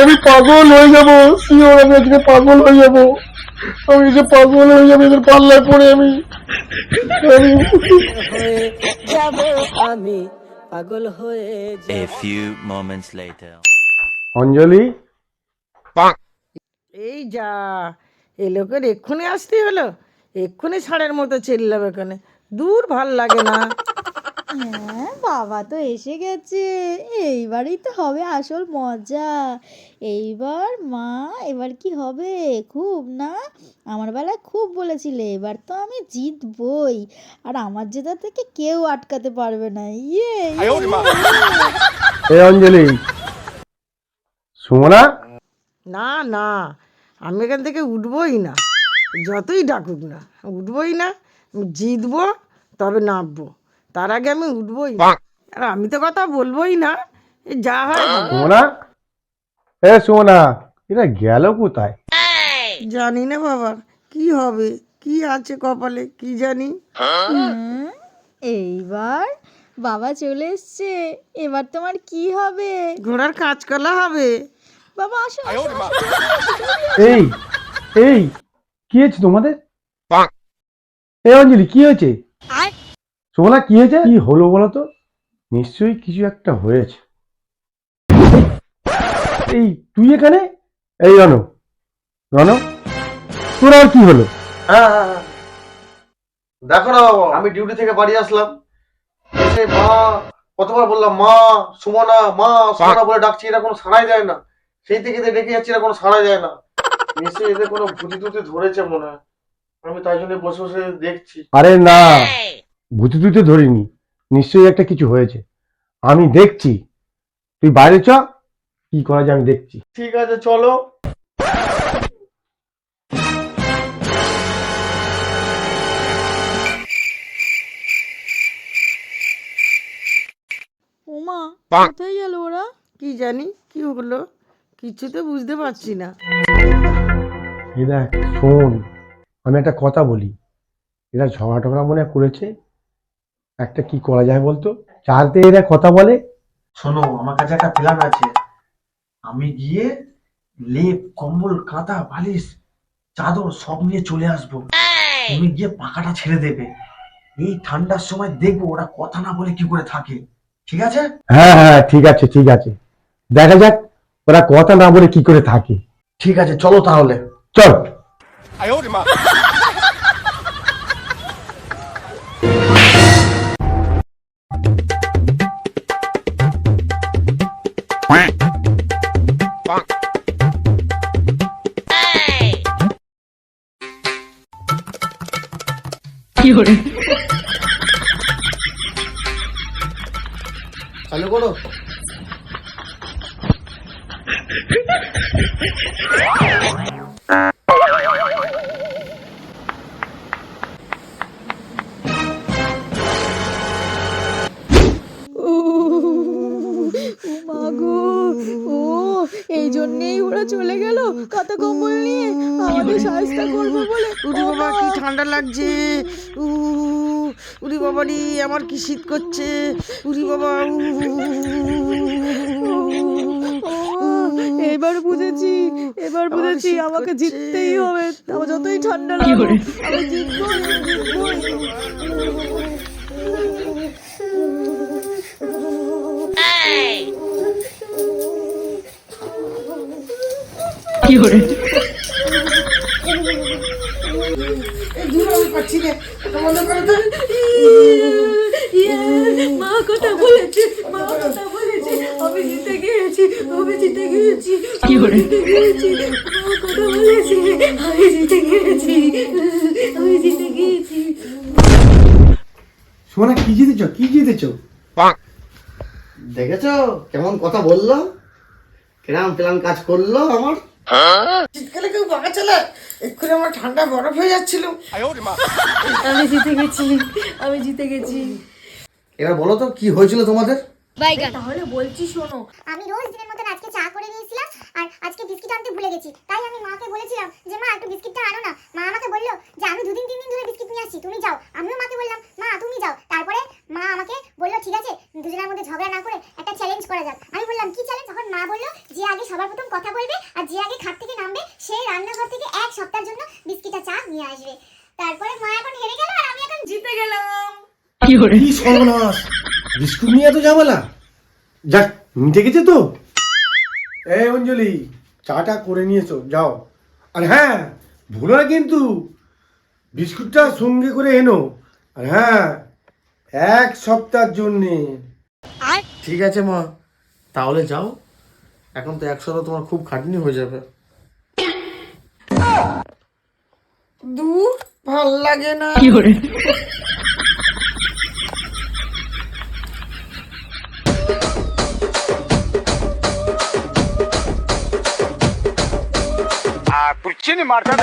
আমি পাগল হয়ে যাবো, শিওর আমি আজকে পাগল হয়ে যাবো। আমি যে পাগল হয়ে যাবো এদের পাল্লায় পড়ে আমি আমি পাগল হয়ে A few moments later. অঞ্জলি, এই যা এই লোকের এক্ষুনি আসতে হলো, এক্ষুনি ষাঁড়ের মতো চিল্লাবে এখানে, দূর ভাল লাগে না। হ্যাঁ বাবা তো এসে গেছে, এইবারই তো হবে আসল মজা। এইবার মা, এবার কি হবে? খুব না, আমার বেলায় খুব বলেছিলে, এবার তো আমি জিতবই, আর আমার জেতা থেকে কেউ আটকাতে পারবে না। ইয়ে এই অঞ্জলি, সুমনা, না না, আমি এখান থেকে উঠবই না, যতই ডাকুক না উঠবই না। আমি জিতবো তবে নামবো, তার আগে আমি উঠবই না। আর আমি তো কথা বলবোই না, এ যা হয় হবে। সুমনা, এ সুমনা, এটা গেল কোথায়? জানি না বাবা, কি হবে, কি আছে কপালে কি জানি। হুম, এইবার বাবা চলে এসছে, এবার তোমার কি হবে? ঘোড়ার কাঁচকলা হবে। বাবা আসো আসো, এই এই কি হয়েছে তোমাদের? এই অঞ্জলি, কি হয়েছে? সুমনা, কি হয়েছে? কি হলো বলো তো? নিশ্চয়ই কিছু একটা হয়েছে। এই তুই এখানে? এই রণ, রণ, তোর আর কি হলো? হ্যাঁ হ্যাঁ হ্যাঁ। দেখো না বাবা, আমি ডিউটি থেকে বাড়ি আসলাম, এসে মা, কতবার বললাম মা, সুমনা মা সুমনা বলে ডাকছি, এরা কোনো সাড়াই দেয় না। সেই থেকে এদের ডেকে যাচ্ছি, এরা কোনো সাড়াই দেয় না। নিশ্চয়ই এদের কোনো ভূতি টুতি ধরেছে মনে হয়, আমি তাই জন্য বসে বসে দেখছি। আরে না, ভূতি টুতি ধরিনি, নিশ্চয়ই একটা কিছু হয়েছে। আমি দেখছি, তুই বাইরে চ, কি করা যায় আমি দেখছি। ঠিক আছে চলো। ওমা কোথায় গেল ওরা? কি জানি কি হলো, কিছু তো বুঝতে পারছি না। এই দেখ শোন, আমি একটা কথা বলি, এরা ঝগড়া টগড়া মনে হয় করেছে, একটা কি করা যায় বলতো? যাতে এরা কথা বলে। শোনো, আমার কাছে একটা প্ল্যান আছে। আমি গিয়ে লেপ কম্বল কাঁথা বালিশ চাদর সব নিয়ে চলে আসবো, তুমি গিয়ে পাখাটা ছেড়ে দেবে। এই ঠান্ডার সময় দেখবো ওরা কথা না বলে কি করে থাকে, ঠিক আছে? হ্যাঁ হ্যাঁ, ঠিক আছে ঠিক আছে, দেখা যাক ওরা কথা না বলে কি করে থাকে। ঠিক আছে চলো তাহলে। চল। চালু করো। ও মা গো, ও এই জন্যেই ওরা চলে গেল কাঁথা কম্বল নিয়ে আমাদের সাহায্য করবে বলে। উরি বাবা কি ঠান্ডা লাগছে, উরি বাবা রে আমার কি শীত করছে, উরি বাবা এবার বুঝেছি, এবার বুঝেছি আমাকে জিততেই হবে, আমার যতই ঠান্ডা লাগুক আমি জিতবই, জিতবই। পাচ্ছি না, বন্ধ করে তো। মা কথা বলেছে, মা কথা বলেছে, আমি জিতে গিয়েছি, আমি জিতে গিয়েছি, আমি জিতে গিয়েছি, মা কথা বলেছে, আমি জিতে গিয়েছি, আমি জিতে গিয়েছি। শোনা, কি জিতেছ কি জিতেছ? দেখেছো কেমন কথা বললো, কিরম প্ল্যান কাজ করলো আমার। শীতকালে কেউ পাকা চলে, এক্ষুনি আমার ঠান্ডা বরফ হয়ে যাচ্ছিল। আমি জিতে গেছি, আমি জিতে গেছি। এবার বলো তো কি হয়েছিল তোমাদের? তাহলে বলছি শোনো, আমি রোজ দিনের মতন আজকে চা করে নিয়েছিলাম আর আজকে বিস্কিট আনতে ভুলে গেছি, তাই আমি মাকে বলেছিলাম যে মা একটু বিস্কিটটা আনো না। মা আমাকে বললো যে আমি 2 দিন 3 দিন ধরে বিস্কিট নিয়ে আসছি, তুমি যাও। আমিও মাকে বললাম মা তুমি যাও। তারপরে মা আমাকে বললো ঠিক আছে দুজনের মধ্যে ঝগড়া না করে একটা চ্যালেঞ্জ করা যাক। আমি বললাম কি চ্যালেঞ্জ? তখন মা বললো যে আগে সবার প্রথম কথা বলবে আর যে আগে খাট থেকে নামবে সে রান্নাঘর থেকে 1 সপ্তাহের জন্য বিস্কিট আর চা নিয়ে আসবে। তারপরে মা এখন হেরে গেল আর আমি এখন জিতে গেলাম। কি সর্বনাশ, বিস্কুট নিয়ে এত ঝামেলা। যাক, মিটে গেছে তো। এই অঞ্জলি, চাটা করে নিয়েছো, যাও। আর হ্যাঁ, ভুলো না কিন্তু বিস্কুটটা সঙ্গে করে এনো। আর হ্যাঁ, 1 সপ্তাহের জন্যে। ঠিক আছে মা, তাহলে যাও। এখন তো 1 সপ্তাহ তোমার খুব খাটনি হয়ে যাবে। দূর ভাল লাগে না। Puccini Marta